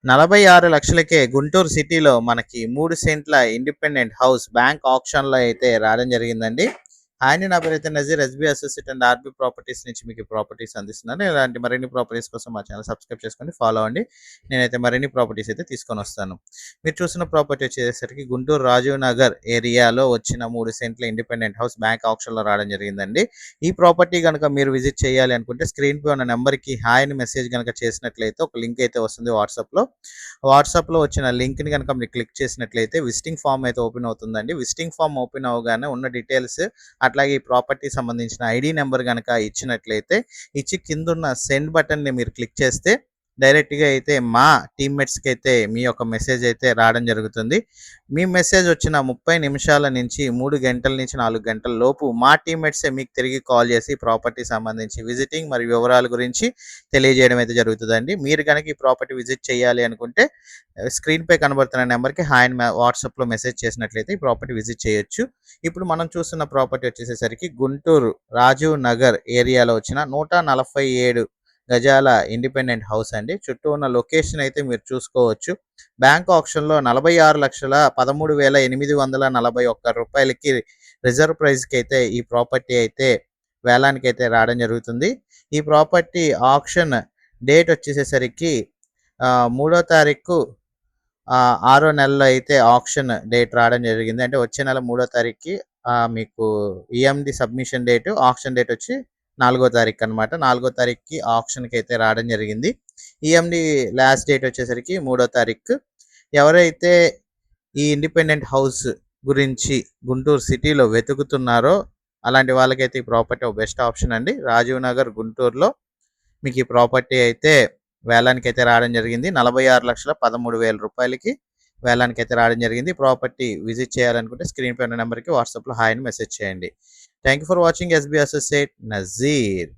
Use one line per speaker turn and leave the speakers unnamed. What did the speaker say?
46 లక్షలకే గుంటూరు సిటీలో మనకి 3 సెంట్ల ఇండిపెండెంట్ హౌస్ బ్యాంక్ ఆప్షన్‌లో అయితే రావడం జరిగిందండి. అండి నా పేరైతే Nazeer SB associate and RB properties నుంచి మీకు ప్రాపర్టీస్ అందిస్తున్నాను. ఇలాంటి మరిన్ని ప్రాపర్టీస్ కోసం మా ఛానల్ సబ్స్క్రైబ్ చేసుకొని ఫాలో అవ్వండి. నేనైతే మరిన్ని ప్రాపర్టీస్ అయితే తీసుకొనొస్తాను. మీరు చూసిన ప్రాపర్టీ వచ్చేసరికి గుంటూరు రాజీవ్ నగర్ ఏరియాలో వచ్చిన 3 సెంట్ల ఇండిపెండెంట్ హౌస్ బ్యాంక్ ఆప్షన్‌లో రావడం జరిగిందండి. ఈ ప్రాపర్టీ గనుక మీరు విజిట్ చేయాలి అనుకుంటే స్క్రీన్‌పై ఉన్న నంబర్‌కి హాయ్ అని మెసేజ్ గనుక చేసినట్లయితే ఒక లింక్ అయితే వస్తుంది వాట్సాప్‌లో వచ్చిన లింక్‌ని గనుక మీరు క్లిక్ చేసినట్లయితే విజిటింగ్ ఫామ్ అయితే ఓపెన్ అవుతుందండి. విజిటింగ్ ఫామ్ ఓపెన్ అవ్వగానే ఉన్న డీటెయిల్స్ అట్లాగే ఈ ప్రాపర్టీ సంబంధించిన ఐడి నెంబర్ గనక ఇచ్చినట్లయితే ఇచ్చి కిందున్న సెండ్ బటన్ని మీరు క్లిక్ చేస్తే డైరెక్ట్‌గా అయితే మా టీమ్‌మేట్స్‌కి అయితే మీ యొక్క మెసేజ్ అయితే రావడం జరుగుతుంది. మీ మెసేజ్ వచ్చిన 30 నిమిషాల నుంచి 3 గంటల నుంచి 4 గంటల లోపు మా టీమ్‌మేట్సే మీకు తిరిగి కాల్ చేసి ప్రాపర్టీ సంబంధించి విజిటింగ్ మరియు వివరాల గురించి తెలియజేయడం అయితే జరుగుతుందండి. మీరు గనక ఈ ప్రాపర్టీ విజిట్ చేయాలి అనుకుంటే స్క్రీన్‌పై కనబడుతున్న నెంబర్‌కి హాయ్ అని వాట్సాప్‌లో మెసేజ్ చేసినట్లయితే ఈ ప్రాపర్టీ విజిట్ చేయొచ్చు. ఇప్పుడు మనం చూస్తున్న ప్రాపర్టీ వచ్చేసేసరికి గుంటూరు రాజీవ్ నగర్ ఏరియాలో వచ్చిన 147 గజాల ఇండిపెండెంట్ హౌస్ అండి. చుట్టూ ఉన్న లొకేషన్ అయితే మీరు చూసుకోవచ్చు. బ్యాంక్ ఆప్షన్‌లో 46,13,841 రూపాయలకి రిజర్వ్ ప్రైస్‌కి అయితే ఈ ప్రాపర్టీ అయితే వేలానికైతే రావడం జరుగుతుంది. ఈ ప్రాపర్టీ ఆప్షన్ డేట్ వచ్చేసేసరికి 3వ తారీఖు 6వ నెలలో అయితే ఆప్షన్ డేట్ రావడం జరిగింది. అంటే వచ్చే నెల 3వ తారీఖుకి మీకు EMD submission date, option date వచ్చి 4వ తారీఖు అనమాట. 4వ తారీఖుకి ఆప్షన్‌కి అయితే రావడం జరిగింది. ఈఎండి లాస్ట్ డేట్ వచ్చేసరికి 3వ తారీఖు. ఎవరైతే ఈ ఇండిపెండెంట్ హౌస్ గురించి గుంటూరు సిటీలో వెతుకుతున్నారో అలాంటి వాళ్ళకైతే ఈ ప్రాపర్టీ ఒక బెస్ట్ ఆప్షన్ అండి. రాజీవ్ నగర్ గుంటూరులో మీకు ఈ ప్రాపర్టీ అయితే వేలానికైతే రావడం జరిగింది. 46,13,000 రూపాయలకి వేలానికైతే రావడం జరిగింది. ప్రాపర్టీ విజిట్ చేయాలనుకుంటే స్క్రీన్ పై ఉన్న నెంబర్‌కి వాట్సాప్‌లో హాయ్ అని మెసేజ్ చేయండి. Thank you for watching SB associate Nazir.